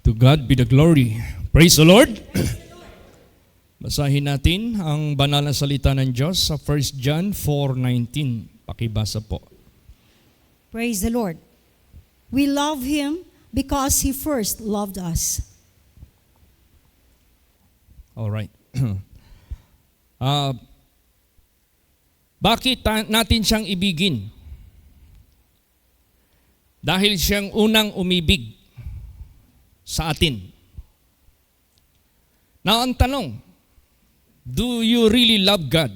To God be the glory. Praise the Lord. Basahin natin ang banal na salita ng Diyos sa 1 John 4:19. Pakibasa po. Praise the Lord. We love Him because He first loved us. All right. Bakit natin siyang ibigin? Dahil siyang unang umibig sa atin. Now, ang tanong, do you really love God?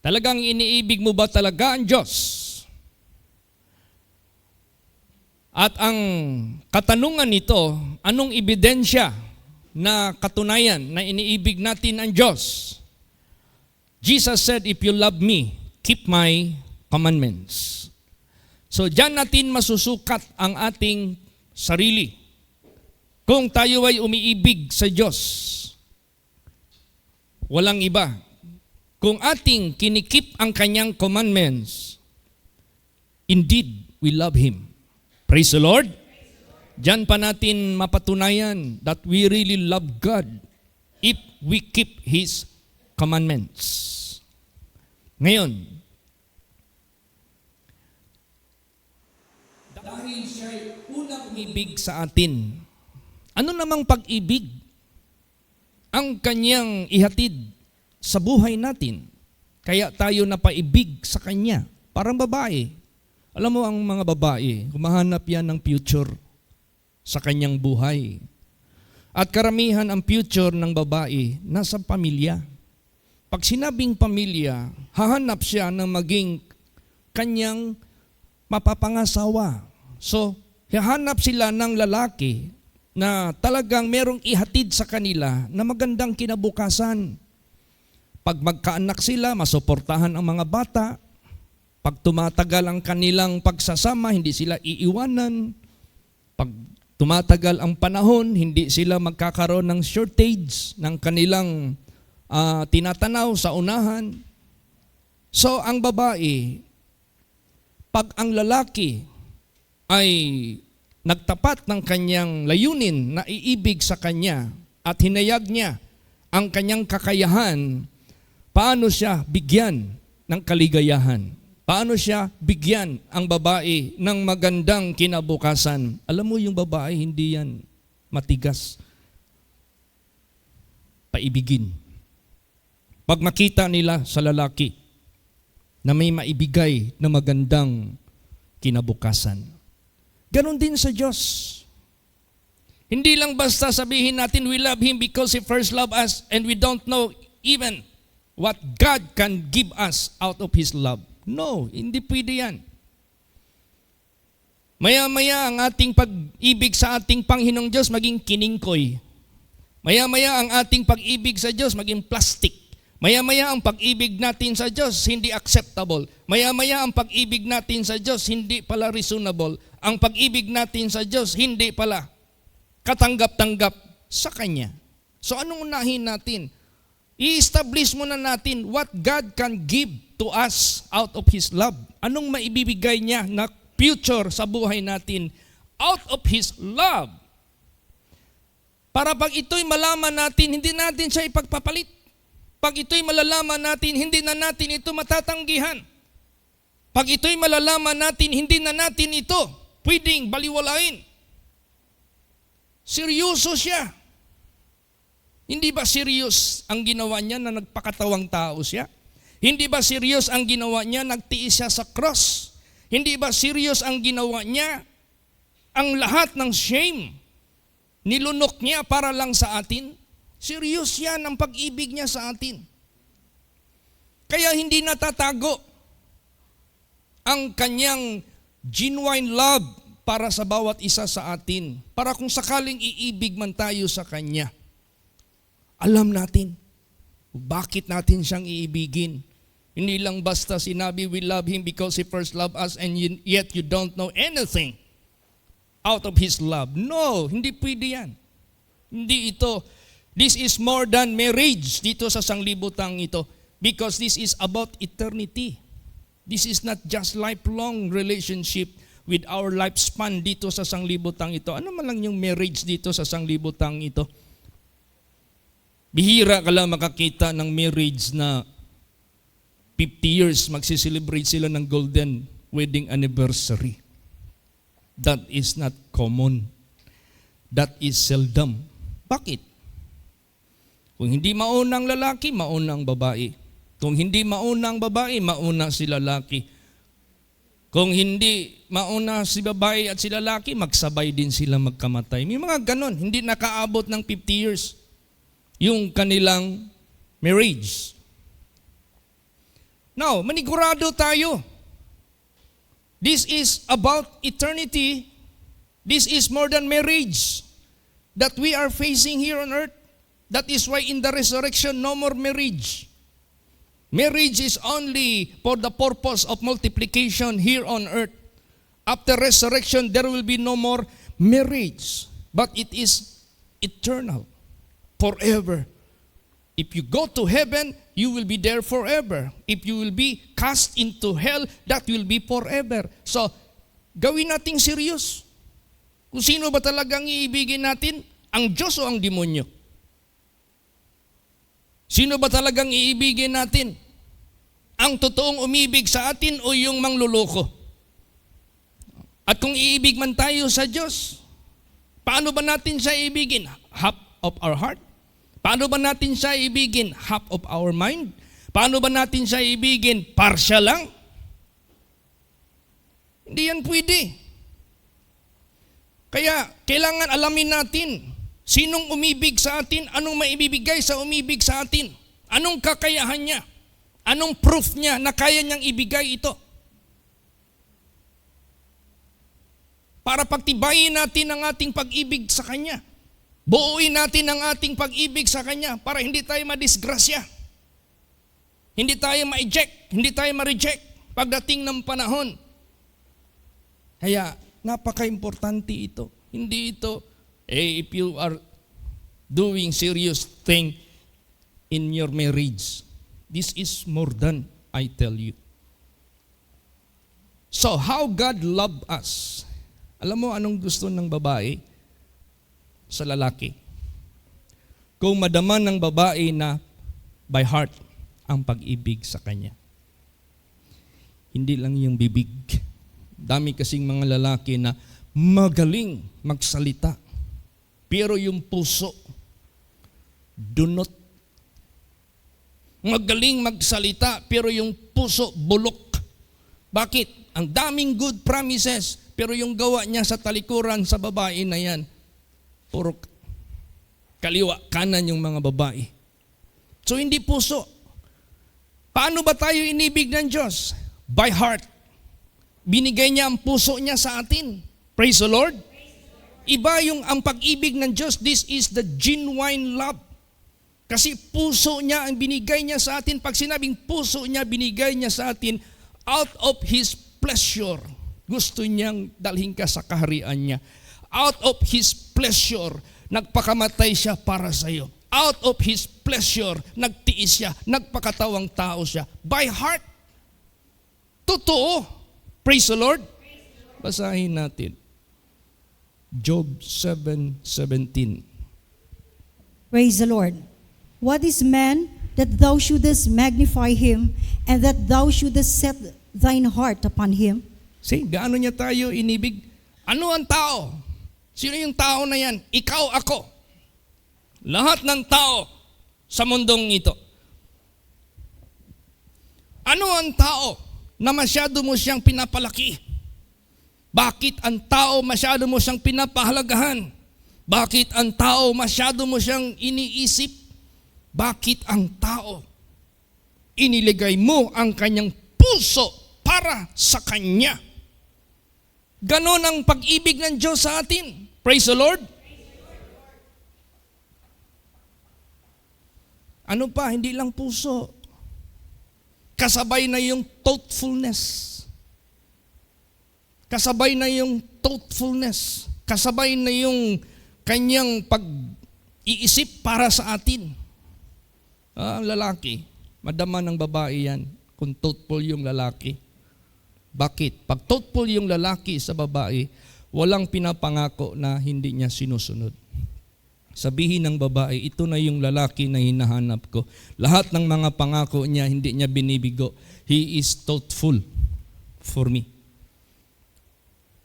Talagang iniibig mo ba talaga ang Diyos? At ang katanungan nito, anong ebidensya na katunayan na iniibig natin ang Diyos? Jesus said, if you love me, keep my commandments. So, diyan natin masusukat ang ating sarili. Kung tayo ay umiibig sa Diyos, walang iba. Kung ating kinikip ang kanyang commandments, indeed, we love Him. Praise the Lord. Diyan pa natin mapatunayan that we really love God if we keep His commandments. Ngayon, dahil siya'y unang umibig sa atin, ano namang pag-ibig ang kanyang ihatid sa buhay natin? Kaya tayo napaibig sa kanya. Parang babae. Alam mo ang mga babae, humahanap yan ng future sa kanyang buhay. At karamihan ang future ng babae nasa pamilya. Pag sinabing pamilya, hahanap siya ng maging kanyang mapapangasawa. So, hahanap sila ng lalaki na talagang merong ihatid sa kanila na magandang kinabukasan. Pag magkaanak sila, masuportahan ang mga bata. Pag tumatagal ang kanilang pagsasama, hindi sila iiwanan. Pag tumatagal ang panahon, hindi sila magkakaroon ng shortage ng kanilang tinatanaw sa unahan. So, ang babae, pag ang lalaki ay nagtapat ng kanyang layunin na iibig sa kanya at hinayag niya ang kanyang kakayahan, paano siya bigyan ng kaligayahan? Paano siya bigyan ang babae ng magandang kinabukasan? Alam mo yung babae, hindi yan matigas. Paibigin. Pag makita nila sa lalaki na may maibigay na magandang kinabukasan. Ganon din sa Diyos. Hindi lang basta sabihin natin we love Him because He first loved us and we don't know even what God can give us out of His love. No, hindi pwede yan. Maya-maya ang ating pag-ibig sa ating Panginoong Diyos maging kiningkoy. Maya-maya ang ating pag-ibig sa Diyos maging plastic. Maya-maya ang pag-ibig natin sa Diyos hindi acceptable. Maya-maya ang pag-ibig natin sa Diyos hindi pala reasonable. Ang pag-ibig natin sa Diyos hindi pala katanggap-tanggap sa Kanya. So anong unahin natin? I-establish muna natin what God can give to us out of His love. Anong maibibigay niya na future sa buhay natin out of His love? Para pag ito'y malaman natin, hindi natin siya ipagpapalit. Pag ito'y malalaman natin, hindi na natin ito matatanggihan. Pag ito'y malalaman natin, hindi na natin ito pwedeng baliwalain. Seryoso siya. Hindi ba serious ang ginawa niya na nagpakatawang tao siya? Hindi ba serious ang ginawa niya, nagtiis siya sa cross? Hindi ba serious ang ginawa niya, ang lahat ng shame, nilunok niya para lang sa atin? Serious yan ang pag-ibig niya sa atin. Kaya hindi natatago ang kanyang genuine love para sa bawat isa sa atin. Para kung sakaling iibig man tayo sa Kanya, alam natin bakit natin siyang iibigin. Hindi lang basta sinabi we love Him because He first loved us and yet you don't know anything out of His love. No, hindi pwede yan. Hindi ito. This is more than marriage dito sa sanglibutang ito because this is about eternity. This is not just lifelong relationship. with our lifespan dito sa sanglibutang ito. Ano man lang yung marriage dito sa sanglibutang ito? Bihira ka lang makakita ng marriage na 50 years magsiselebrate sila ng golden wedding anniversary. That is not common. That is seldom. Bakit? Kung hindi maunang lalaki, maunang babae. Kung hindi maunang babae, mauna si lalaki. Kung hindi mauna si babae at si lalaki, magsabay din sila magkamatay. May mga ganon, hindi nakaabot ng 50 years yung kanilang marriage. Now, manigurado tayo. This is about eternity. This is more than marriage that we are facing here on earth. That is why in the resurrection, no more marriage. Marriage is only for the purpose of multiplication here on earth. After resurrection, there will be no more marriage. But it is eternal, forever. If you go to heaven, you will be there forever. If you will be cast into hell, that will be forever. So, gawin nating serious. Kung sino ba talagang iibigin natin? Ang Diyos o ang demonyo? Sino ba talagang iibigin natin? Ang totoong umibig sa atin o yung mangluloko? At kung iibig man tayo sa Diyos, paano ba natin siya ibigin? Half of our heart? Paano ba natin siya ibigin? Half of our mind? Paano ba natin siya ibigin? Partial lang? Hindi yan pwede. Kaya kailangan alamin natin sinong umibig sa atin, anong maibibigay sa umibig sa atin, anong kakayahan niya, anong proof niya na kaya niyang ibigay ito. Para pagtibayin natin ang ating pag-ibig sa Kanya. Buuin natin ang ating pag-ibig sa Kanya para hindi tayo madisgrasya. Hindi tayo ma-eject, hindi tayo ma-reject pagdating ng panahon. Kaya napaka-importante ito. Hindi ito, if you are doing serious thing in your marriage, this is more than I tell you. So, how God loved us. Alam mo anong gusto ng babae sa lalaki? Kung madama ng babae na by heart ang pag-ibig sa kanya. Hindi lang yung bibig. Dami kasing mga lalaki na magaling magsalita. Pero yung puso, dunot. Magaling magsalita, pero yung puso, bulok. Bakit? Ang daming good promises, pero yung gawa niya sa talikuran sa babae na yan, puro kaliwa, kanan yung mga babae. So hindi puso. Paano ba tayo inibig ng Diyos? By heart. Binigay niya ang puso niya sa atin. Praise the Lord. Iba yung ang pag-ibig ng Diyos. This is the genuine love. Kasi puso niya ang binigay niya sa atin. Pag sinabing puso niya, binigay niya sa atin out of His pleasure. Gusto niyang dalhin ka sa kaharian niya. Out of His pleasure, nagpakamatay siya para sa iyo. Out of His pleasure, nagtiis siya, nagpakatawang tao siya. By heart. Totoo. Praise the Lord. Basahin natin. Job 7:17. Praise the Lord. What is man that thou shouldest magnify him, and that thou shouldest set thine heart upon him? See, gaano niya tayo inibig? Ano ang tao? Sino yung tao na yan? Ikaw, ako. Lahat ng tao sa mundong ito. Ano ang tao na masyado mo siyang pinapalaki? Bakit ang tao masyado mo siyang pinapahalagahan? Bakit ang tao masyado mo siyang iniisip? Bakit ang tao iniligay mo ang kanyang puso para sa kanya? Ganon ang pag-ibig ng Diyos sa atin. Praise the Lord. Ano pa, hindi lang puso. Kasabay na yung thoughtfulness. Kasabay na yung thoughtfulness. Kasabay na yung kanyang pag-iisip para sa atin. Ang lalaki, madama ng babae yan kung thoughtful yung lalaki. Bakit? Pag thoughtful yung lalaki sa babae, walang pinapangako na hindi niya sinusunod. Sabihin ng babae, ito na yung lalaki na hinahanap ko. Lahat ng mga pangako niya, hindi niya binibigo. He is thoughtful for me.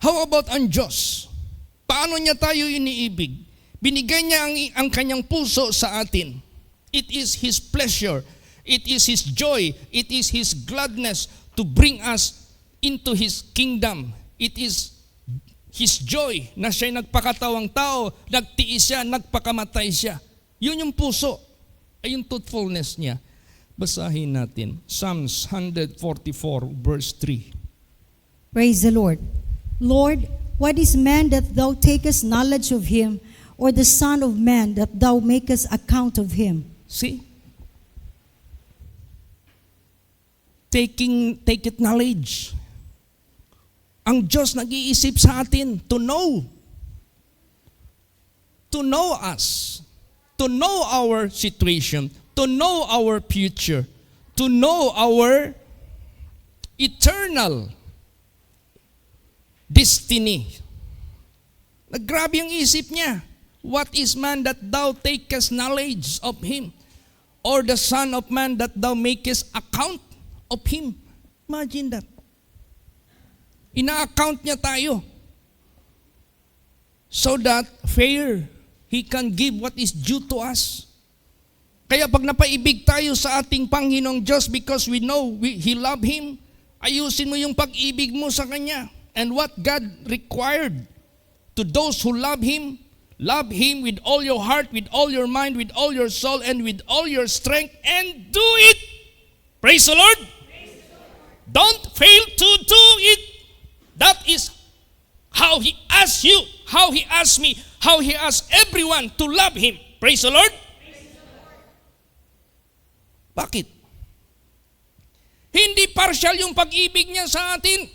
How about ang Diyos? Paano niya tayo iniibig? Binigay niya ang kanyang puso sa atin. It is His pleasure. It is His joy. It is His gladness to bring us into His kingdom. It is His joy na siya'y nagpakatawang tao, nagtiis siya, nagpakamatay siya. Yun yung puso. Ay yung truthfulness niya. Basahin natin. Psalms 144 verse 3. Praise the Lord. Lord, what is man that thou takest knowledge of him, or the son of man that thou makest account of him? See? Take it knowledge. Ang Diyos nag-iisip sa atin to know us, to know our situation, to know our future, to know our eternal destiny. Grabe ang isip niya. What is man that thou takest knowledge of him, or the son of man that thou makest account of him? Imagine that. Ina-account niya tayo so that fair, He can give what is due to us. Kaya pag napaibig tayo sa ating Panginoong Diyos because we know He love Him, ayusin mo yung pag-ibig mo sa Kanya. And what God required to those who love Him with all your heart, with all your mind, with all your soul, and with all your strength, and do it. Praise the Lord. Praise the Lord. Don't fail to do it. That is how He asks you, how He asks me, how He asks everyone to love Him. Praise the Lord. Praise the Lord. Bakit? Hindi partial yung pag-ibig niya sa atin.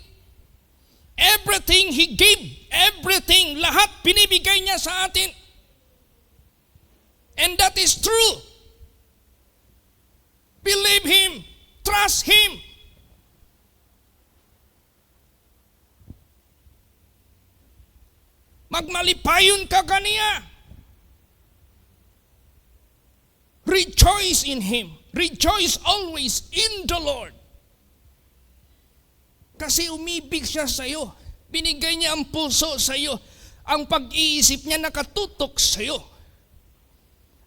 Everything He gave, everything, lahat binibigay niya sa atin. And that is true. Believe Him. Trust Him. Magmalipayon ka kaniya. Rejoice in Him. Rejoice always in the Lord. Kasi umibig siya sa iyo. Binigay niya ang puso sa iyo. Ang pag-iisip niya nakatutok sa iyo.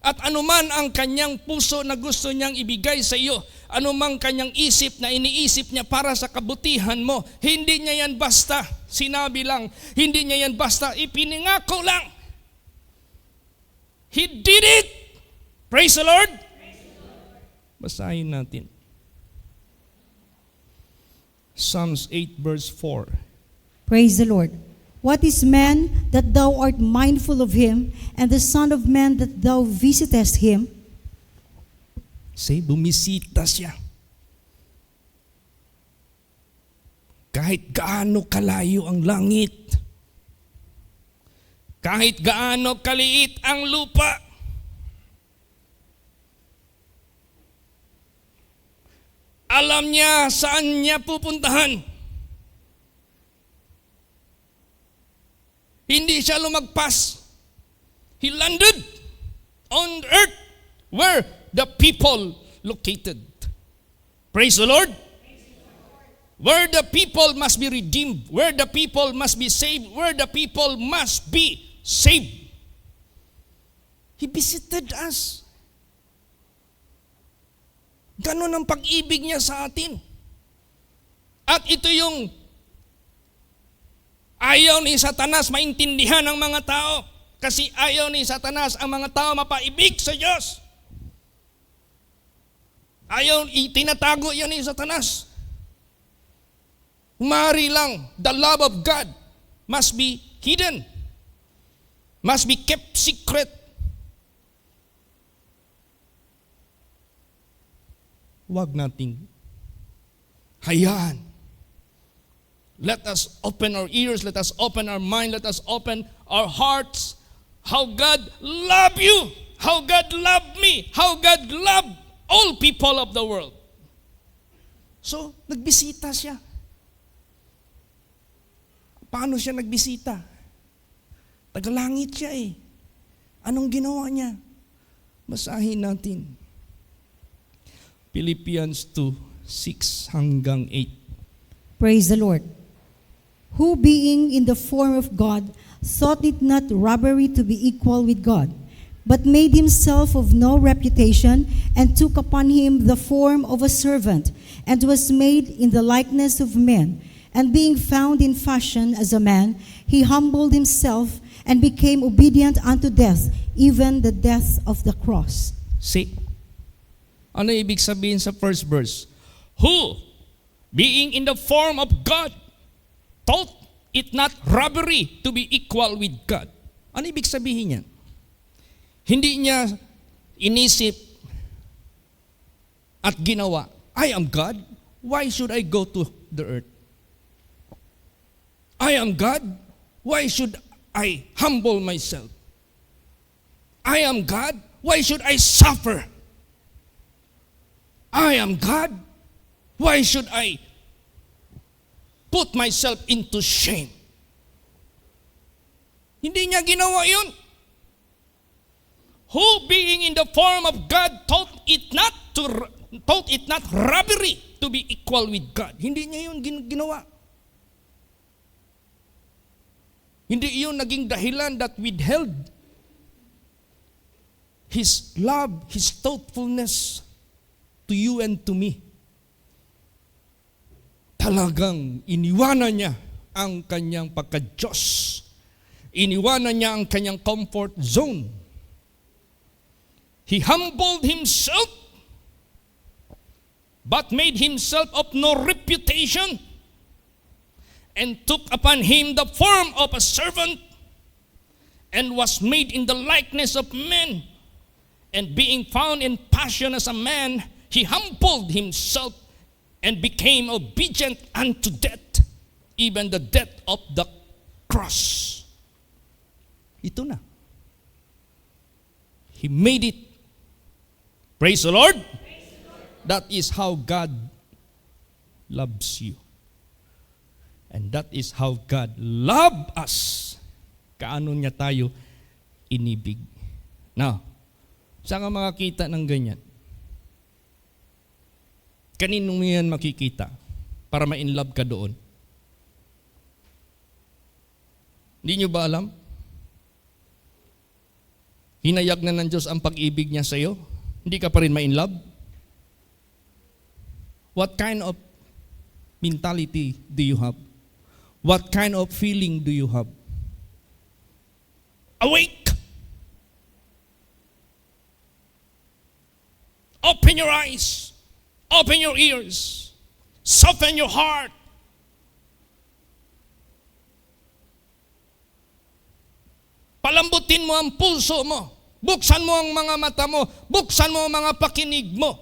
At anuman ang kanyang puso na gusto niyang ibigay sa iyo, anumang kanyang isip na iniisip niya para sa kabutihan mo, hindi niya yan basta sinabi lang, hindi niya yan basta ipinangako lang. He did it. Praise the Lord. Basahin natin. Psalms 8 verse 4. Praise the Lord. What is man that thou art mindful of him, and the son of man that thou visitest him? Say, bumisita siya. Kahit gaano kalayo ang langit, kahit gaano kaliit ang lupa, alam niya saan niya pupuntahan. Hindi siya lumagpas. He landed on earth where the people located. Praise the Lord. Where the people must be redeemed, where the people must be saved, where the people must be saved. He visited us. Ganon ang pag-ibig niya sa atin. At ito yung ayaw ni Satanas maintindihan ng mga tao. Kasi ayaw ni Satanas ang mga tao mapaibig sa Diyos. Ayaw, itinatago yan ni Satanas. Umari lang, the love of God must be hidden. Must be kept secret. Huwag nating hayaan. Let us open our ears, let us open our mind, let us open our hearts. How God loved you, how God loved me, how God loved all people of the world. So, nagbisita siya. Paano siya nagbisita? Tagalangit siya eh. Anong ginawa niya? Basahin natin. Philippians 2:6 hanggang 8. Praise the Lord. Who being in the form of God, thought it not robbery to be equal with God, but made himself of no reputation, and took upon him the form of a servant, and was made in the likeness of men. And being found in fashion as a man, he humbled himself, and became obedient unto death, even the death of the cross. See? Ano ibig sabihin sa first verse? Who, being in the form of God, thought it not robbery to be equal with God. Ano ibig sabihin niya? Hindi niya inisip at ginawa, I am God, why should I go to the earth? I am God, why should I humble myself? I am God, why should I suffer? I am God, why should I put myself into shame? Hindi niya ginawa yun. Who being in the form of God thought it not robbery to be equal with God. Hindi niya yun ginawa. Hindi yun naging dahilan that withheld His love, His thoughtfulness to you and to me. Talagang iniwanan niya ang kanyang pagka-Diyos. Iniwanan niya ang kanyang comfort zone. He humbled himself, but made himself of no reputation, and took upon him the form of a servant, and was made in the likeness of men. And being found in passion as a man, he humbled himself and became obedient unto death, even the death of the cross. Ito na. He made it. Praise the Lord. That is how God loves you. And that is how God loved us. Kaano niya tayo inibig. Now, saan ka makakita ng ganyan? Kanino mo yan makikita para ma-inlove ka doon? Hindi nyo ba alam? Hinayag na ng Diyos ang pag-ibig niya sa iyo, hindi ka pa rin ma-inlove? What kind of mentality do you have? What kind of feeling do you have? Awake! Open your eyes. Open your ears. Soften your heart. Palambutin mo ang pulso mo. Buksan mo ang mga mata mo. Buksan mo ang mga pakinig mo.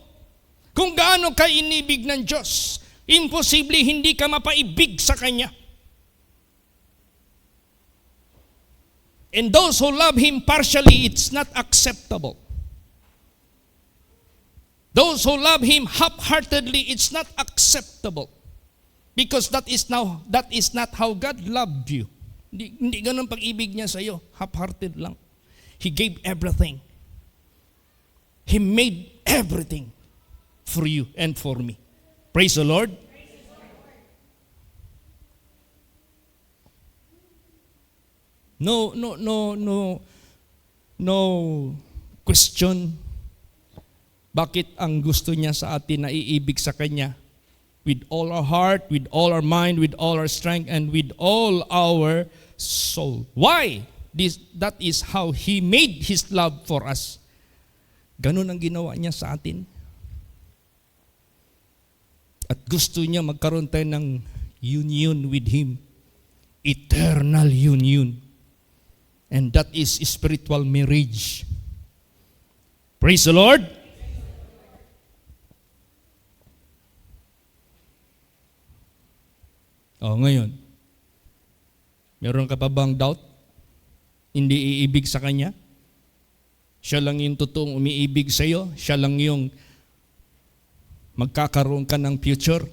Kung gaano ka inibig ng Diyos, imposible hindi ka mapaibig sa Kanya. And those who love Him partially, it's not acceptable. Those who love Him half-heartedly, it's not acceptable. Because that is not how God loved you. Hindi ganun pag-ibig niya sa iyo. Half-hearted lang. He gave everything. He made everything for you and for me. Praise the Lord. No question. Bakit ang gusto niya sa atin na iibig sa Kanya? With all our heart, with all our mind, with all our strength, and with all our soul. Why? That is how He made His love for us. Ganun ang ginawa niya sa atin. At gusto niya magkaroon tayo ng union with Him. Eternal union. And that is spiritual marriage. Praise the Lord. Ngayon, meron ka pa bang doubt? Hindi iibig sa Kanya? Siya lang yung totoong umiibig sa iyo? Siya lang yung magkakaroon ka ng future?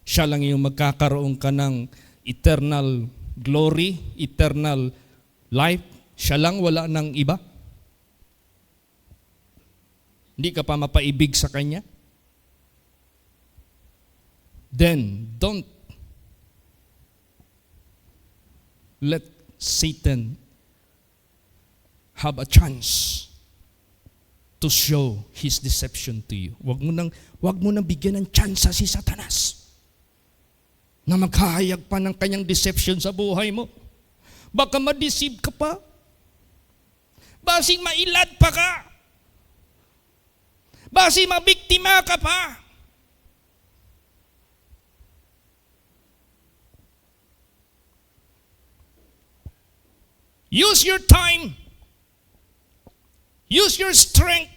Siya lang yung magkakaroon ka ng eternal glory, eternal life, siya lang, wala nang iba? Hindi ka pa mapaibig sa Kanya? Then, don't let Satan have a chance to show his deception to you. Wag mo nang bigyan ng tsansa si Satanas na maghahayag pa ng kanyang deception sa buhay mo. Baka ma-deceive ka pa. Basing mailad pa ka. Basing mabiktima ka pa. Use your time. Use your strength.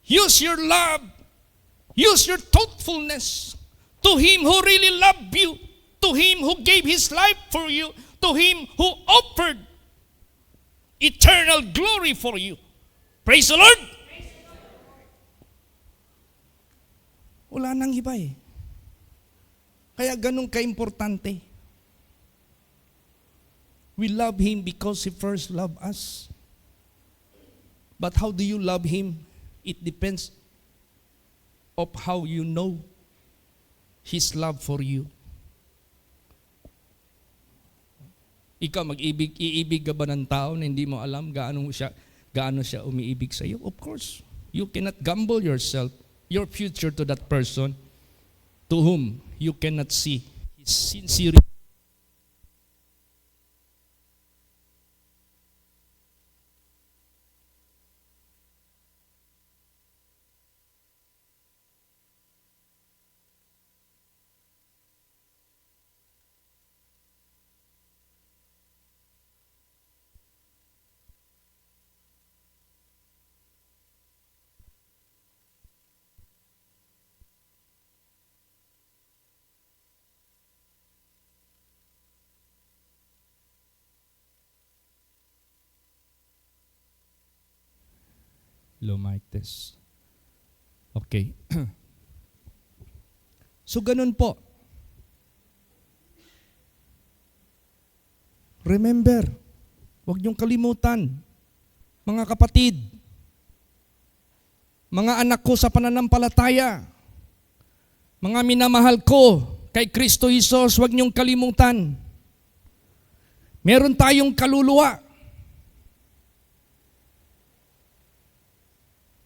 Use your love. Use your thoughtfulness to Him who really loved you, to Him who gave His life for you, to Him who offered eternal glory for you. Praise the Lord! Wala nang iba eh. Kaya ganun ka-importante. We love Him because He first loved us. But how do you love Him? It depends of how you know His love for you. Ikaw iibig ka ba ng tao na hindi mo alam gaano siya umiibig sa iyo? Of course, you cannot gamble yourself, your future to that person to whom you cannot see his sincerity. Lomites. Okay. So ganun po. Remember, huwag niyong kalimutan, mga kapatid, mga anak ko sa pananampalataya, mga minamahal ko kay Kristo Jesus, huwag niyong kalimutan. Meron tayong kaluluwa.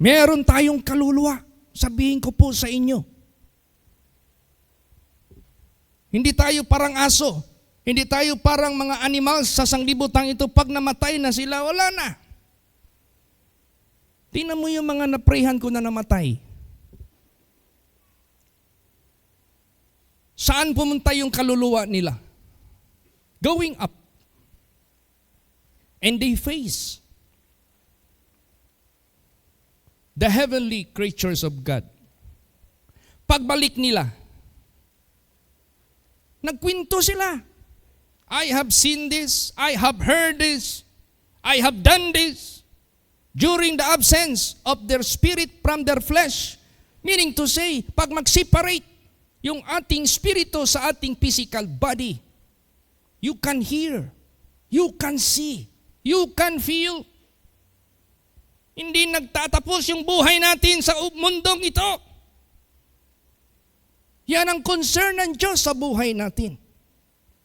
Meron tayong kaluluwa. Sabihin ko po sa inyo. Hindi tayo parang aso. Hindi tayo parang mga animals sa sanglibutan ito. Pag namatay na sila, wala na. Tingnan mo yung mga naprehan ko na namatay. Saan pumunta yung kaluluwa nila? Going up. And they face the heavenly creatures of God. Pagbalik nila, nagkwento sila. I have seen this, I have heard this, I have done this during the absence of their spirit from their flesh. Meaning to say, pag mag-separate yung ating spirito sa ating physical body, you can hear, you can see, you can feel. Hindi nagtatapos yung buhay natin sa mundong ito. Yan ang concern ng Diyos sa buhay natin.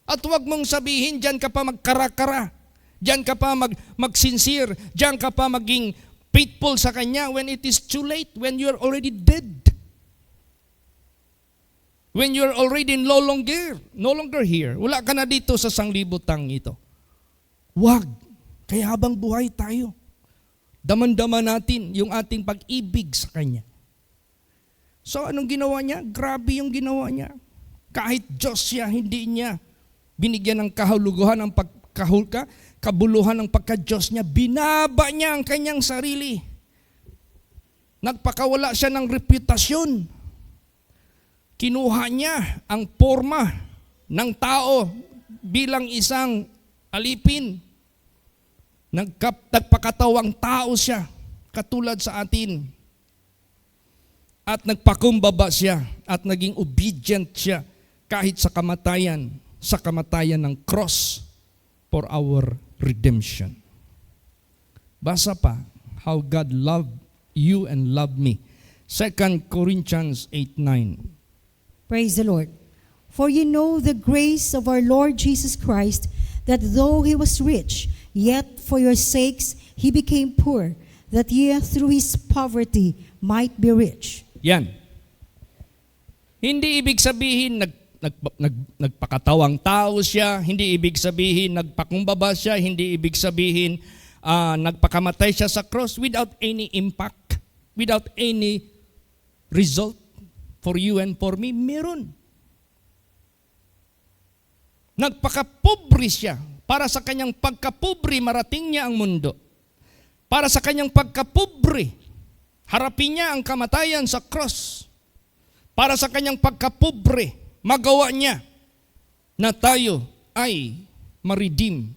At huwag mong sabihin, dyan ka pa magkara-kara, dyan ka pa magsincere, dyan ka pa maging faithful sa Kanya when it is too late, when you're already dead. When you're already no longer here. Wala ka na dito sa sanglibutang ito. Huwag. Kaya habang buhay tayo, daman-daman natin yung ating pag-ibig sa Kanya. So anong ginawa niya? Grabe yung ginawa niya. Kahit Diyos siya, hindi niya binigyan ng kahulugan ng kabuluhan ng pagka-Diyos niya. Binaba niya ang kanyang sarili. Nagpakawala siya ng reputasyon. Kinuha niya ang forma ng tao bilang isang alipin. Nagpakatawang tao siya, katulad sa atin. At nagpakumbaba siya at naging obedient siya kahit sa kamatayan. sa kamatayan ng cross for our redemption. Basa pa, how God loved you and loved me. 2 Corinthians 8:9. Praise the Lord. For you know the grace of our Lord Jesus Christ, that though he was rich, yet for your sakes he became poor, that ye through his poverty might be rich. Yan. Hindi ibig sabihin nagpakatawang tao siya, hindi ibig sabihin nagpakumbaba siya, hindi ibig sabihin nagpakamatay siya sa cross without any impact, without any result for you and for me. Meron. Nagpakapobre siya. Para sa kanyang pagkapobre, marating niya ang mundo. Para sa kanyang pagkapobre, harapin niya ang kamatayan sa cross. Para sa kanyang pagkapobre, magawa niya na tayo ay ma-redeem.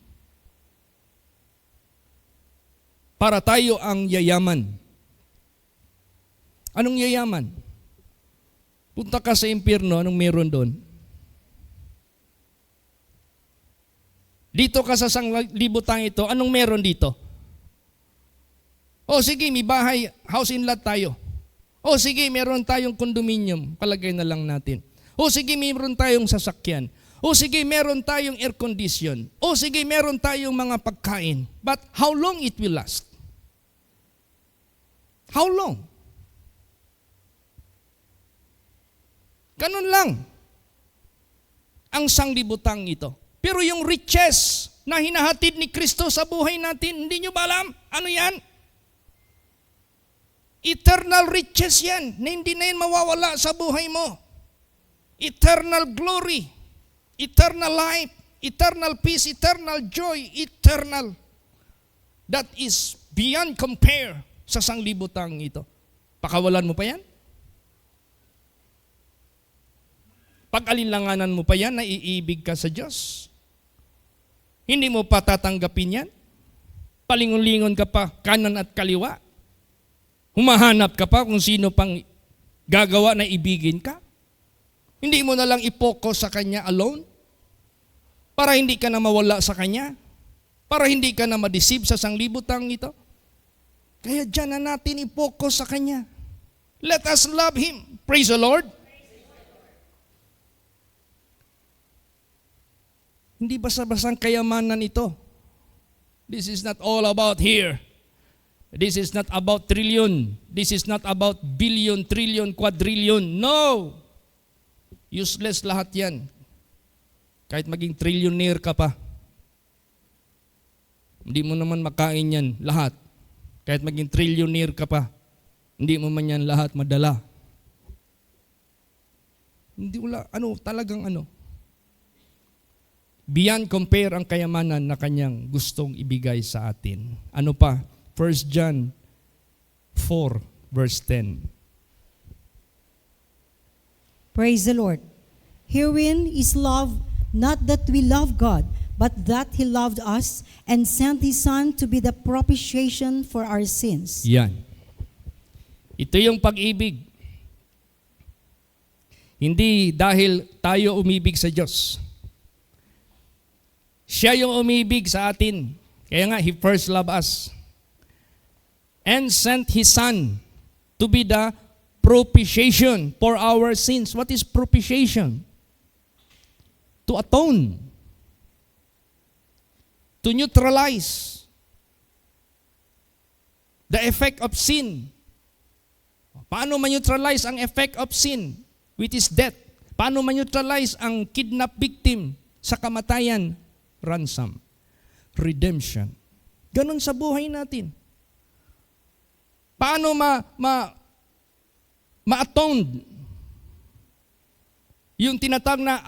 Para tayo ang yayaman. Anong yayaman? Punta ka sa impyerno, anong meron doon? Dito ka sa sanglibutang ito, anong meron dito? O sige, may bahay, house in lot tayo. O sige, meron tayong condominium, palagay na lang natin. O sige, meron tayong sasakyan. O sige, meron tayong air condition. O sige, meron tayong mga pagkain. But how long it will last? How long? Ganun lang ang sanglibutang ito. Pero yung riches na hinahatid ni Kristo sa buhay natin, hindi nyo ba alam? Ano yan? Eternal riches yan, na hindi na yan mawawala sa buhay mo. Eternal glory, eternal life, eternal peace, eternal joy, eternal. That is beyond compare sa sanglibutang ito. Pakawalan mo pa yan? Pag-alinlanganan mo pa yan, naiibig ka sa Diyos. Hindi mo pa tatanggapin yan. Palingon-lingon ka pa, kanan at kaliwa. Humahanap ka pa kung sino pang gagawa na ibigin ka. Hindi mo na lang i-focus sa Kanya alone. Para hindi ka na mawala sa Kanya. Para hindi ka na ma-deceive sa sanglibutang ito. Kaya dyan na natin i-focus sa Kanya. Let us love Him. Praise the Lord. Hindi basta-bastang kayamanan ito. This is not all about here. This is not about trillion. This is not about billion, trillion, quadrillion. No! Useless lahat yan. Kahit maging trillionaire ka pa. Hindi mo naman makain yan lahat. Kahit maging trillionaire ka pa. Hindi mo man yan lahat madala. Hindi wala, talagang beyond compare ang kayamanan na Kanyang gustong ibigay sa atin. Ano pa? 1 John 4 verse 10. Praise the Lord. Herein is love, not that we love God, but that He loved us and sent His Son to be the propitiation for our sins. Yan. Ito yung pag-ibig. Hindi dahil tayo umibig sa Diyos. Siya yung umibig sa atin. Kaya nga, He first loved us. And sent His Son to be the propitiation for our sins. What is propitiation? To atone. To neutralize the effect of sin. Paano ma-neutralize ang effect of sin, which is death? Paano ma-neutralize ang kidnap victim sa kamatayan? Ransom. Redemption. Ganon sa buhay natin. Paano ma-atone yung tinatawag na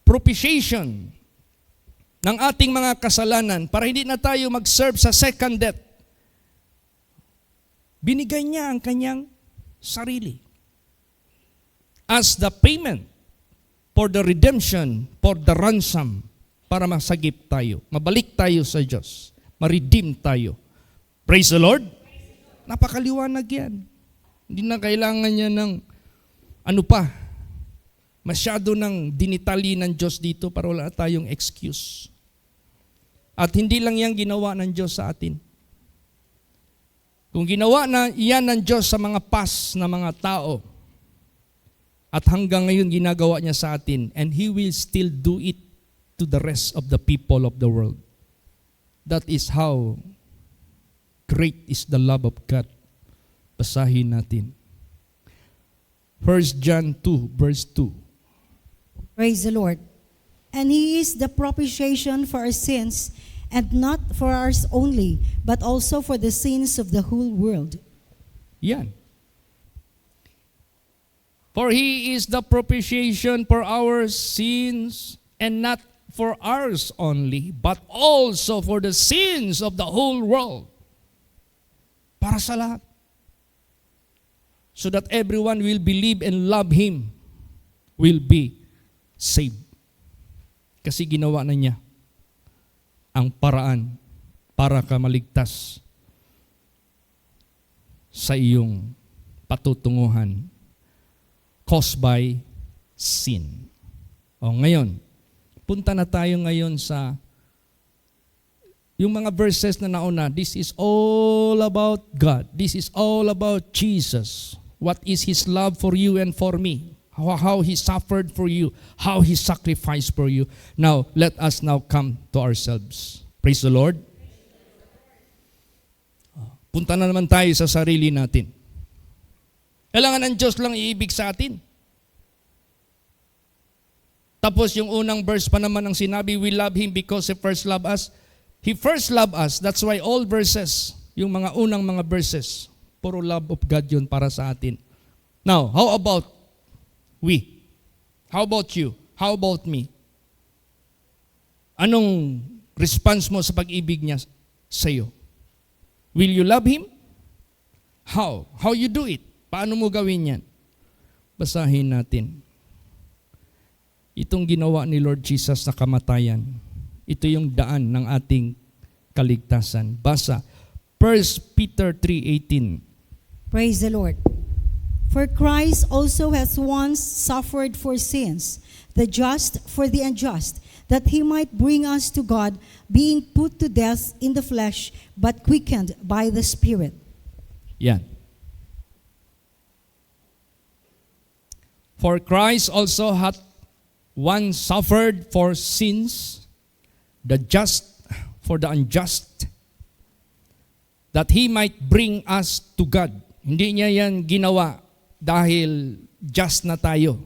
propitiation ng ating mga kasalanan para hindi na tayo mag-serve sa second death. Binigay niya ang Kanyang sarili as the payment for the redemption, for the ransom, para masagip tayo, mabalik tayo sa Diyos, ma-redeem tayo. Praise the Lord. Napakaliwanag yan. Hindi na kailangan niya ng Masyado nang dinitali ng Diyos dito para wala tayong excuse. At hindi lang yan ginawa ng Diyos sa atin. Kung ginawa na yan ng Diyos sa mga past na mga tao, at hanggang ngayon ginagawa niya sa atin, and He will still do it to the rest of the people of the world. That is how great is the love of God. Basahin natin. 1 John 2, verse 2. Praise the Lord. And He is the propitiation for our sins, and not for ours only, but also for the sins of the whole world. Yan. For He is the propitiation for our sins, and not for ours only, but also for the sins of the whole world. Para sa lahat. So that everyone will believe and love Him will be saved. Kasi ginawa na niya ang paraan para ka maligtas sa iyong patutunguhan caused by sin. O ngayon, punta na tayo ngayon sa yung mga verses na nauna. This is all about God. This is all about Jesus. What is His love for you and for me? How He suffered for you. How He sacrificed for you. Now, let us now come to ourselves. Praise the Lord. Punta na naman tayo sa sarili natin. Kailangan ng Diyos lang iibig sa atin. Tapos yung unang verse pa naman ang sinabi, we love Him because He first loved us. He first loved us. That's why all verses, yung mga unang mga verses, puro love of God yun para sa atin. Now, how about we? How about you? How about me? Anong response mo sa pag-ibig niya sa iyo? Will you love Him? How? How you do it? Paano mo gawin yan? Basahin natin. Itong ginawa ni Lord Jesus na kamatayan, ito yung daan ng ating kaligtasan. Basa, 1 Peter 3:18. Praise the Lord. For Christ also has once suffered for sins, the just for the unjust, that He might bring us to God, being put to death in the flesh, but quickened by the Spirit. Yan. For Christ also hath once suffered for sins, the just for the unjust, that He might bring us to God. Hindi niya yan ginawa dahil just na tayo.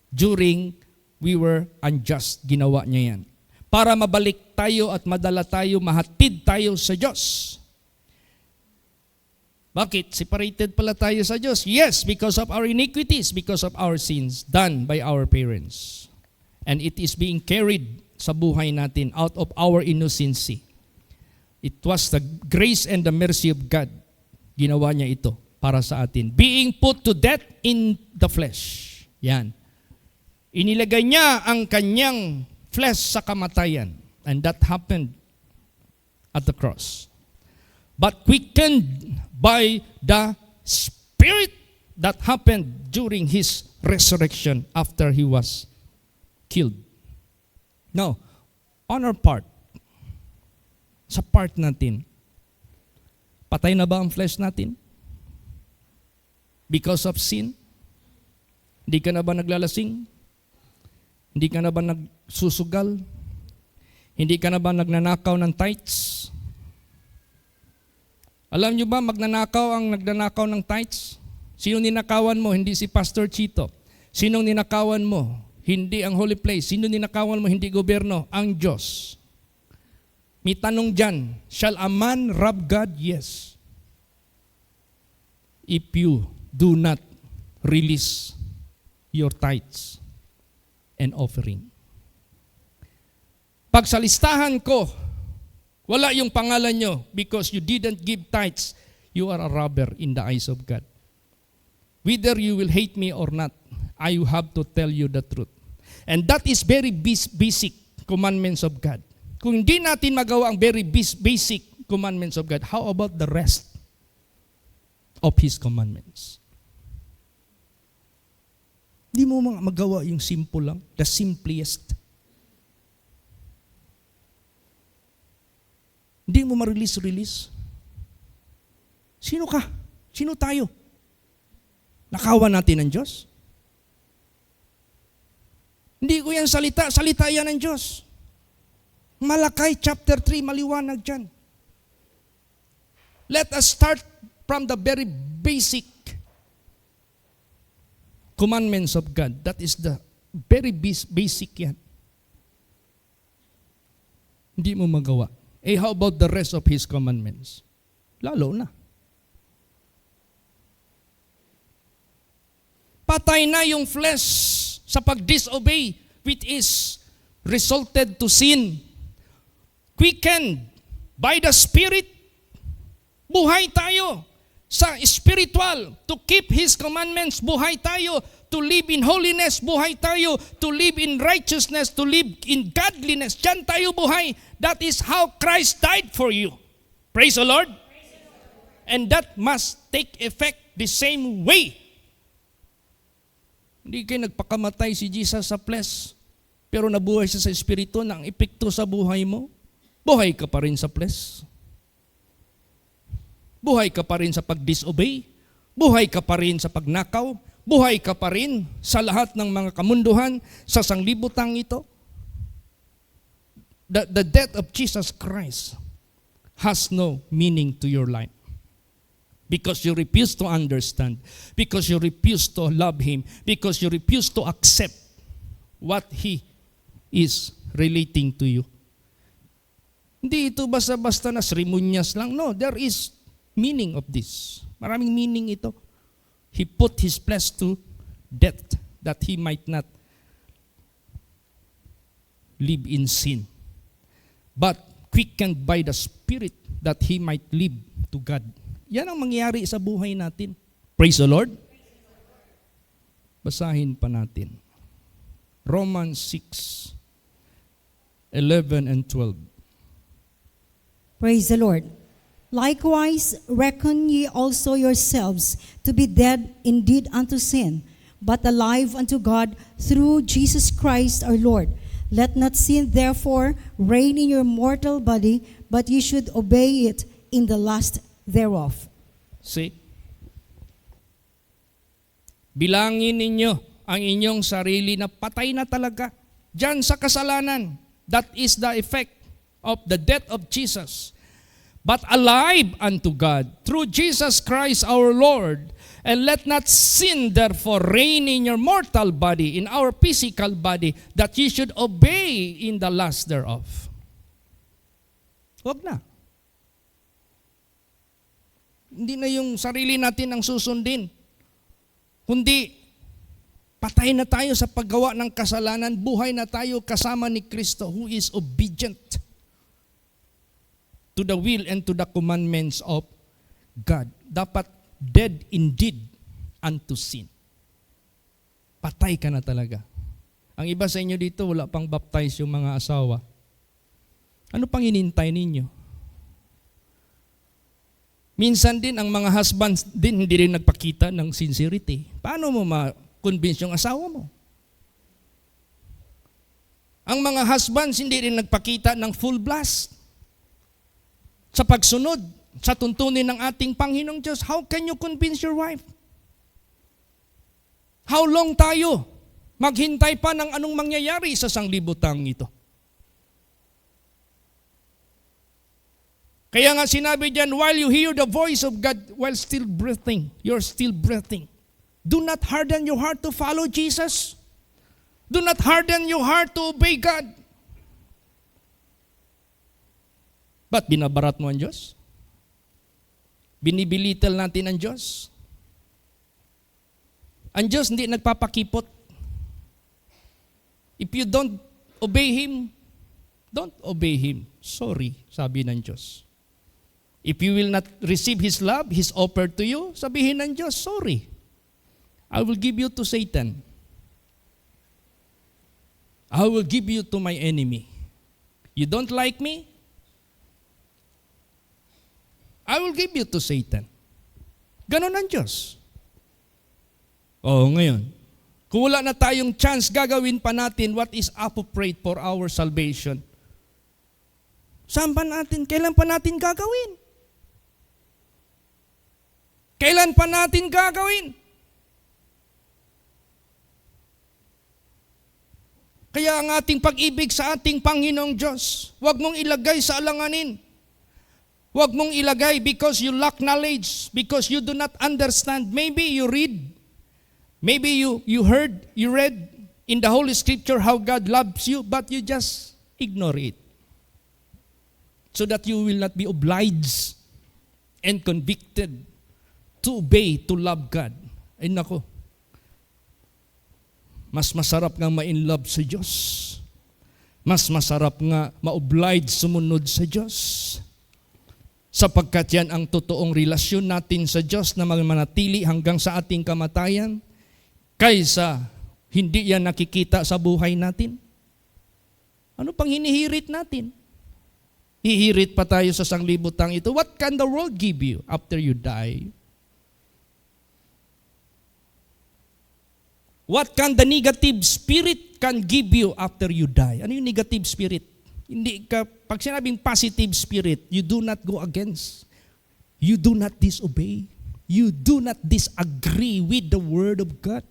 During we were unjust, ginawa niya yan. Para mabalik tayo at madala tayo, mahatid tayo sa Diyos. Bakit? Separated pala tayo sa Diyos. Yes, because of our iniquities, because of our sins done by our parents. And it is being carried sa buhay natin out of our innocency. It was the grace and the mercy of God. Ginawa niya ito para sa atin. Being put to death in the flesh. Yan. Inilagay niya ang kanyang flesh sa kamatayan. And that happened at the cross. But quickened by the Spirit, that happened during His resurrection after He was killed. Now, on our part, sa part natin, patay na ba ang flesh natin? Because of sin? Hindi ka na ba naglalasing? Hindi ka na ba nagsusugal? Hindi ka na ba nagnanakaw ng tithes? Alam nyo ba, magnanakaw ang nagnanakaw ng tithes? Sino ninakawan mo? Hindi si Pastor Chito. Sinong ninakawan mo? Hindi ang holy place. Sino ninakawan mo? Hindi gobyerno. Ang Diyos. May tanong dyan, shall a man rob God? Yes. If you do not release your tithes and offering. Pag sa listahan ko, wala yung pangalan nyo because you didn't give tithes, you are a robber in the eyes of God. Whether you will hate me or not, I have to tell you the truth. And that is very basic commandments of God. Kung hindi natin magawa ang very basic commandments of God, how about the rest of His commandments? Hindi mo magawa yung simple lang, the simplest. Hindi mo ma-release. Sino ka? Sino tayo? Nakawan natin ng Diyos? Hindi ko yan salita yan ng Diyos. Malakay chapter 3, maliwanag dyan. Let us start from the very basic commandments of God. That is the very basic yan. Hindi mo magawa. How about the rest of His commandments? Lalo na. Patay na yung flesh sa pag-disobey, which is resulted to sin. Quickened by the Spirit, buhay tayo sa spiritual, to keep His commandments, buhay tayo, to live in holiness, buhay tayo, to live in righteousness, to live in godliness. Diyan tayo buhay. That is how Christ died for you. Praise the Lord. And that must take effect the same way. Hindi kayo nagpakamatay si Jesus sa flesh, pero nabuhay siya sa espiritu ng epekto sa buhay mo. Buhay ka pa rin sa flesh. Buhay ka pa rin sa pag-disobey. Buhay ka pa rin sa pagnakaw. Buhay ka pa rin sa lahat ng mga kamunduhan sa sanglibutang ito. The death of Jesus Christ has no meaning to your life. Because you refuse to understand. Because you refuse to love Him. Because you refuse to accept what He is relating to you. Hindi ito basta-basta na seremonyas lang. No, there is meaning of this. Maraming meaning ito. He put His flesh to death that He might not live in sin, but quickened by the Spirit that He might live to God. Yan ang mangyayari sa buhay natin. Praise the Lord. Basahin pa natin. Romans 6:11 and 12. Praise the Lord. Likewise, reckon ye also yourselves to be dead indeed unto sin, but alive unto God through Jesus Christ our Lord. Let not sin therefore reign in your mortal body, but ye should obey it in the lust thereof. See? Bilangin ninyo ang inyong sarili na patay na talaga diyan sa kasalanan. That is the effect of the death of Jesus. But alive unto God through Jesus Christ our Lord. And let not sin therefore reign in your mortal body, in our physical body, that ye should obey in the lust thereof. Huwag na. Hindi na yung sarili natin ang susundin. Kundi, patay na tayo sa paggawa ng kasalanan, buhay na tayo kasama ni Kristo who is obedient to the will and to the commandments of God. Dapat dead indeed unto sin. Patay ka na talaga. Ang iba sa inyo dito, wala pang baptize yung mga asawa. Ano pang hinintay ninyo? Minsan din, ang mga husbands din hindi rin nagpakita ng sincerity. Paano mo ma-convince yung asawa mo? Ang mga husbands hindi rin nagpakita ng full blast sa pagsunod, sa tuntunin ng ating Panginoong Diyos. How can you convince your wife? How long tayo maghintay pa ng anong mangyayari sa sanglibutang ito? Kaya nga sinabi diyan, while you hear the voice of God, while still breathing, you're still breathing. Do not harden your heart to follow Jesus. Do not harden your heart to obey God. Ba't binabarat mo ang Diyos? Binibilital natin ang Diyos? Ang Diyos hindi nagpapakipot. If you don't obey Him, don't obey Him. Sorry, sabi ng Diyos. If you will not receive His love, His offer to you, sabihin ng Diyos, sorry. I will give you to Satan. I will give you to my enemy. You don't like me? I will give you to Satan. Ganon ang Diyos. Oo, ngayon. Kung wala na tayong chance, gagawin pa natin what is appropriate for our salvation. Saan pa natin? Kailan pa natin gagawin? Kailan pa natin gagawin? Kaya ang ating pag-ibig sa ating Panginoong Diyos, huwag mong ilagay sa alanganin. Huwag mong ilagay because you lack knowledge, because you do not understand. Maybe you read, maybe you read in the Holy Scripture how God loves you, but you just ignore it. So that you will not be obliged and convicted to obey, to love God. Ay nako, mas masarap nga ma-in love sa Diyos. Mas masarap nga ma-oblige sumunod sa Diyos. Sapagkat yan ang totoong relasyon natin sa Diyos na manatili hanggang sa ating kamatayan, kaysa hindi yan nakikita sa buhay natin. Ano pang hinihirit natin? Hihirit pa tayo sa sanglibutang ito. What can the world give you after you die? What can the negative spirit can give you after you die? Ano yung negative spirit? Hindi ka, pag sinabing positive spirit, you do not go against. You do not disobey. You do not disagree with the Word of God.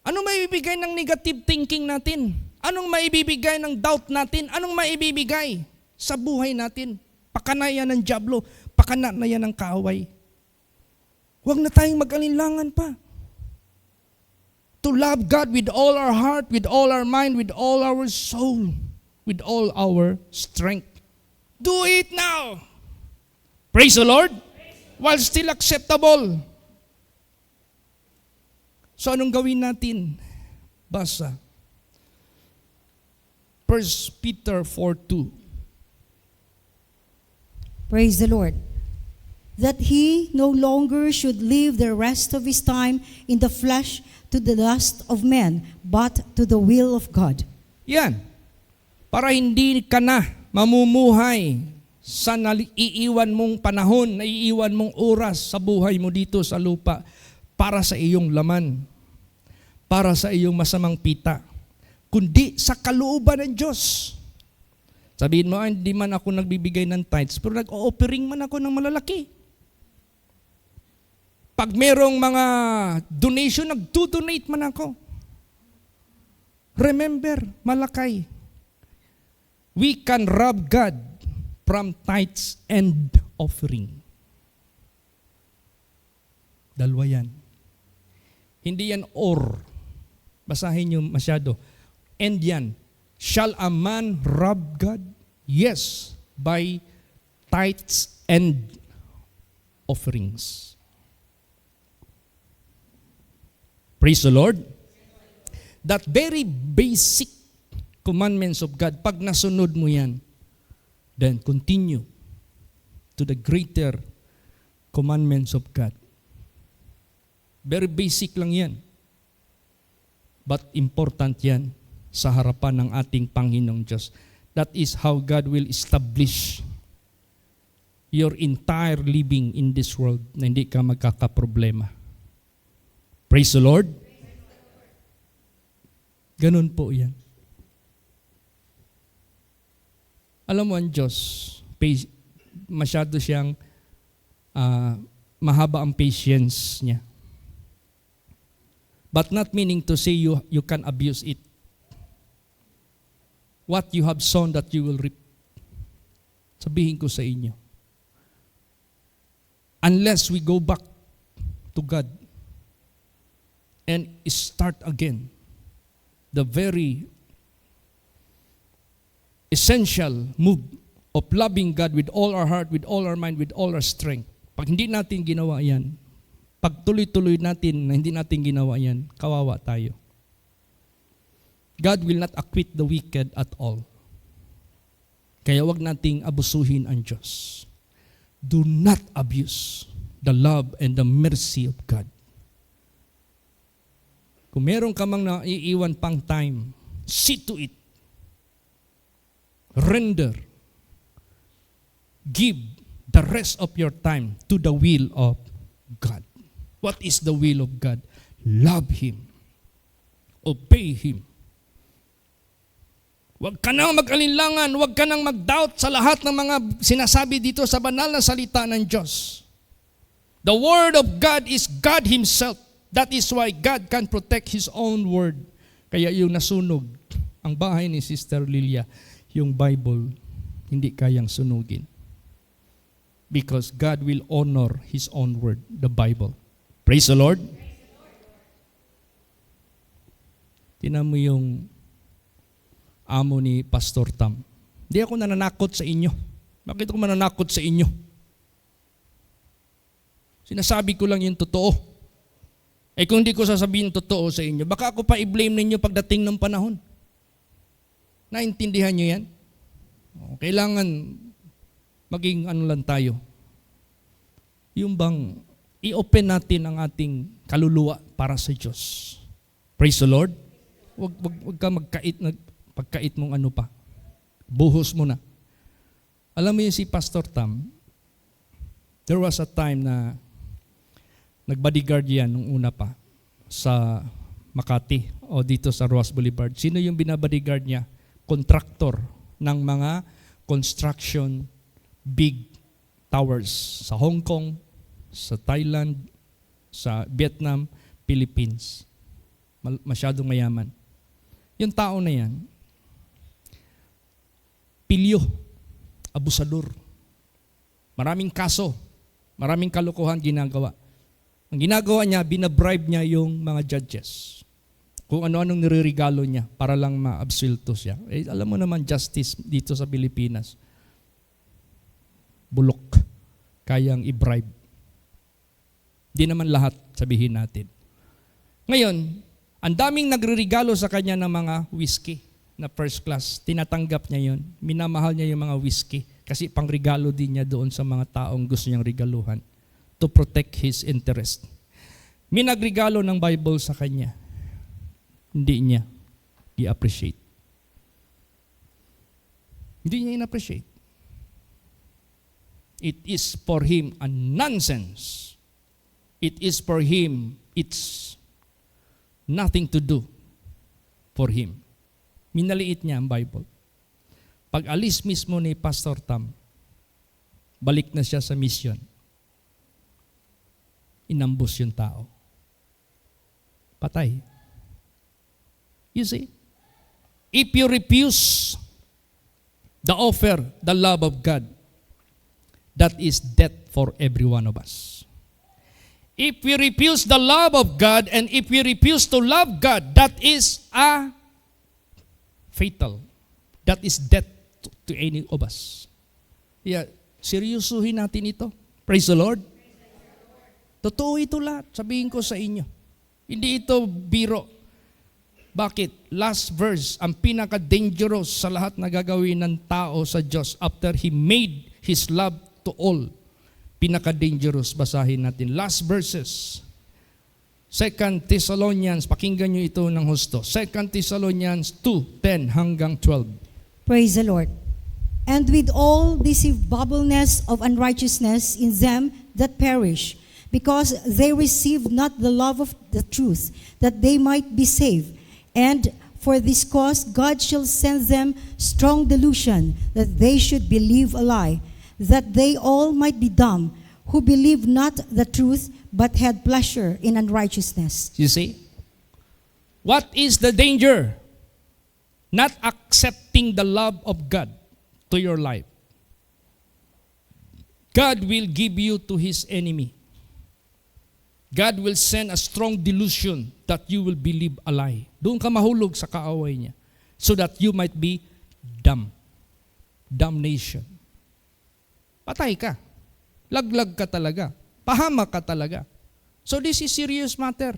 Ano maibibigay ng negative thinking natin? Anong maibibigay ng doubt natin? Anong maibibigay sa buhay natin? Pakana yan ng dyablo. Pakana na yan ng kaaway. Huwag na tayong mag-alinlangan pa. To love God with all our heart, with all our mind, with all our soul, with all our strength. Do it now. Praise the Lord. While still acceptable. So anong gawin natin? Basa. 1 Peter 4:2. Praise the Lord. That he no longer should live the rest of his time in the flesh to the lust of men, but to the will of God. Yan. Para hindi ka na mamumuhay sa naiiwan mong panahon, naiiwan mong oras sa buhay mo dito sa lupa para sa iyong laman, para sa iyong masamang pita, kundi sa kalooban ng Diyos. Sabihin mo, hindi man ako nagbibigay ng tithes, pero nag-o-offering man ako ng malalaki. Pag merong mga donation, nagdo-donate man ako. Remember, malakay. We can rob God from tithes and offering. Dalawa yan. Hindi yan or. Basahin nyo masyado. And yan. Shall a man rob God? Yes, by tithes and offerings. Praise the Lord. That very basic commandments of God, pag nasunod mo yan, then continue to the greater commandments of God. Very basic lang yan. But important yan sa harapan ng ating Panginoong Diyos. That is how God will establish your entire living in this world na hindi ka magkakaproblema. Praise the Lord. Ganun po yan. Alam mo ang Diyos, masyado siyang mahaba ang patience niya. But not meaning to say you can abuse it. What you have sown that you will reap. Sabihin ko sa inyo. Unless we go back to God and start again, the very essential move of loving God with all our heart, with all our mind, with all our strength. Pag hindi natin ginawa yan, pag tuloy-tuloy natin na hindi natin ginawa yan, kawawa tayo. God will not acquit the wicked at all. Kaya wag nating abusuhin ang Diyos. Do not abuse the love and the mercy of God. Kung meron ka mang naiiwan pang time, see to it. Render. Give the rest of your time to the will of God. What is the will of God? Love Him. Obey Him. Huwag ka nang mag-alinlangan, huwag ka nang mag-doubt sa lahat ng mga sinasabi dito sa banal na salita ng Diyos. The Word of God is God Himself. That is why God can protect His own Word. Kaya yung nasunog ang bahay ni Sister Lilia, yung Bible, hindi kayang sunugin. Because God will honor His own Word, the Bible. Praise the Lord. Tingnan mo yung amo ni Pastor Tam. Hindi ako nananakot sa inyo. Bakit ako mananakot sa inyo? Sinasabi ko lang yung totoo. Eh kung hindi ko sasabihin totoo sa inyo, baka ako pa i-blame ninyo pagdating ng panahon. Naintindihan nyo yan? Kailangan maging ano lang tayo. Yung bang i-open natin ang ating kaluluwa para sa Diyos. Praise the Lord. Wag ka pagkait mong ano pa. Buhos mo na. Alam mo yung si Pastor Tam, there was a time na nag-bodyguard yan nung una pa sa Makati o dito sa Roas Boulevard. Sino yung binabodyguard niya? Contractor ng mga construction big towers sa Hong Kong, sa Thailand, sa Vietnam, Philippines. Masyadong mayaman. Yung tao na yan, pilyo, abusador. Maraming kaso, maraming kalokohan ginagawa. Ang ginagawa niya, binabribe niya yung mga judges. Kung ano-anong niririgalo niya para lang ma-absuelto siya. Eh, alam mo naman, justice dito sa Pilipinas, bulok, kayang i-bribe. Di naman lahat, sabihin natin. Ngayon, ang daming nagririgalo sa kanya ng mga whiskey na first class. Tinatanggap niya yun. Minamahal niya yung mga whiskey kasi pangregalo din niya doon sa mga taong gusto niyang regaluhan to protect his interest. May nagregalo ng Bible sa kanya. Hindi niya i-appreciate. Hindi niya in-appreciate. It is for him a nonsense. It is for him, it's nothing to do for him. Minaliit niya ang Bible. Pag alis mismo ni Pastor Tam, balik na siya sa mission. Inambos yung tao. Patay. You see? If you refuse the offer, the love of God, that is death for every one of us. If we refuse the love of God and if we refuse to love God, that is a fatal. That is death to any of us. Yeah, seryosuhin natin ito. Praise the Lord. Totoo ito lahat. Sabihin ko sa inyo. Hindi ito biro. Bakit? Last verse, ang pinaka-dangerous sa lahat na gagawin ng tao sa Diyos after He made His love to all. Pinaka-dangerous, basahin natin. Last verses. 2 Thessalonians, pakinggan nyo ito ng husto. 2 Thessalonians 2:10 hanggang 12. Praise the Lord. And with all deceivableness of unrighteousness in them that perish, because they receive not the love of the truth, that they might be saved. And for this cause God shall send them strong delusion, that they should believe a lie, that they all might be dumb, who believe not the truth, but had pleasure in unrighteousness. You see? What is the danger? Not accepting the love of God to your life. God will give you to His enemy. God will send a strong delusion that you will believe a lie. Doon ka mahulog sa kaaway niya. So that you might be dumb. Damnation. Patay ka. Laglag ka talaga. Pahamak ka talaga. So this is serious matter.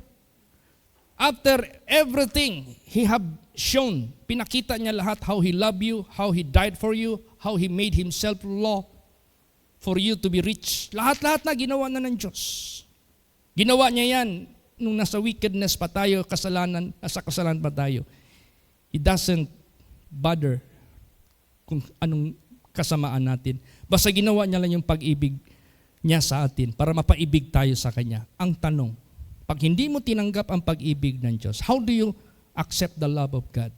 After everything He have shown, pinakita niya lahat how He loved you, how He died for you, how He made Himself law for you to be rich. Lahat-lahat na ginawa na ng Diyos. Ginawa niya yan nung nasa wickedness pa tayo, nasa kasalanan pa tayo. He doesn't bother kung anong kasamaan natin. Basta ginawa niya lang yung pag-ibig niya sa atin para mapaibig tayo sa Kanya. Ang tanong, pag hindi mo tinanggap ang pag-ibig ng Diyos, how do you accept the love of God?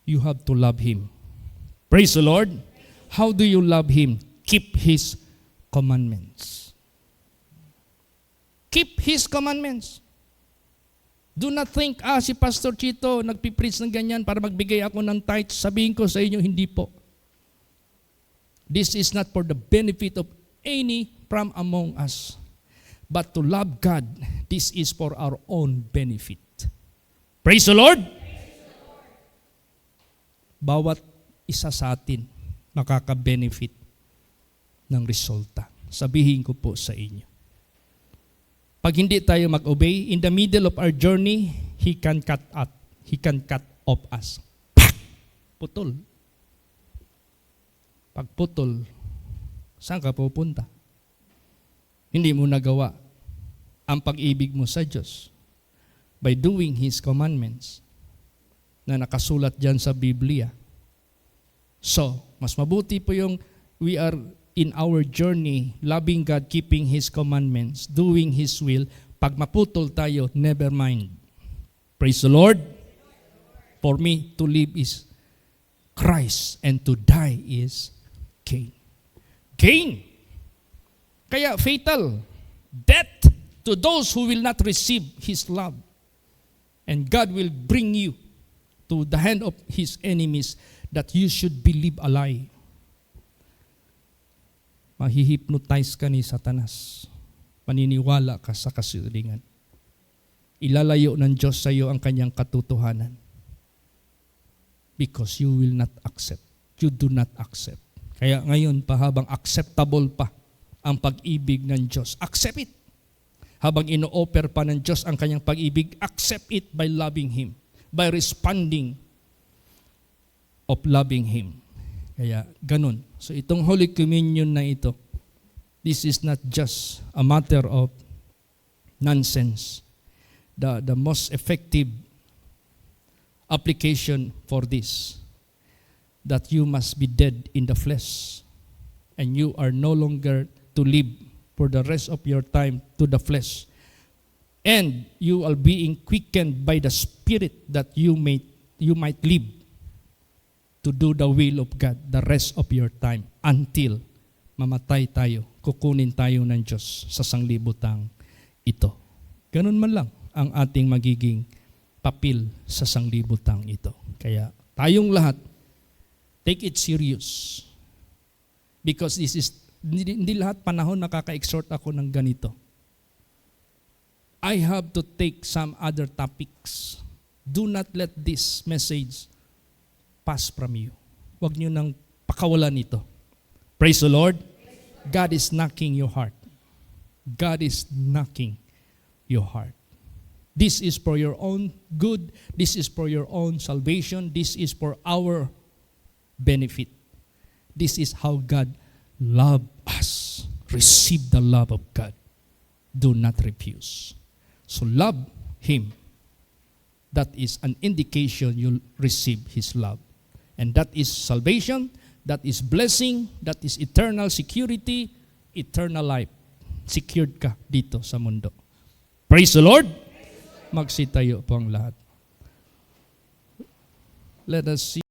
You have to love Him. Praise the Lord. How do you love Him? Keep His commandments. Keep His commandments. Do not think, si Pastor Chito nagpipreach ng ganyan para magbigay ako ng tithes. Sabihin ko sa inyo, hindi po. This is not for the benefit of any from among us. But to love God, this is for our own benefit. Praise the Lord! Bawat isa sa atin makaka-benefit ng resulta. Sabihin ko po sa inyo. Pag hindi tayo mag-obey, in the middle of our journey, He can cut off us. Putol. Pag putol, saan ka pupunta? Hindi mo nagawa ang pag-ibig mo sa Diyos by doing His commandments na nakasulat dyan sa Biblia. So, mas mabuti po yung we are in our journey, loving God, keeping His commandments, doing His will. Pag maputol tayo, never mind. Praise the Lord. For me, to live is Christ and to die is gain. Gain. Kaya fatal. Death to those who will not receive His love. And God will bring you to the hand of His enemies that you should believe a lie. Mahihypnotize ka ni Satanas. Maniniwala ka sa kasilingan. Ilalayo ng Diyos sa iyo ang kanyang katotohanan. Because you will not accept. You do not accept. Kaya ngayon pa habang acceptable pa ang pag-ibig ng Diyos, accept it. Habang ino-offer pa ng Diyos ang kanyang pag-ibig, accept it by loving Him. By responding of loving Him. Kaya ganun. So itong Holy Communion na ito, this is not just a matter of nonsense. The most effective application for this, that you must be dead in the flesh and you are no longer to live for the rest of your time to the flesh. And you are being quickened by the Spirit that you might live to do the will of God the rest of your time until mamatay tayo, kukunin tayo ng Diyos sa sanglibutang ito. Ganun man lang ang ating magiging papel sa sanglibutang ito. Kaya tayong lahat, take it serious. Because this is, hindi lahat panahon nakaka-exhort ako ng ganito. I have to take some other topics. Do not let this message pass from you. Huwag niyo nang pakawalan ito. Praise the Lord. God is knocking your heart. God is knocking your heart. This is for your own good. This is for your own salvation. This is for our benefit. This is how God loved us. Receive the love of God. Do not refuse. So love Him. That is an indication you'll receive His love. And that is salvation, that is blessing, that is eternal security, eternal life. Secured ka dito sa mundo. Praise the Lord! Magsitayo po ang lahat. Let us see.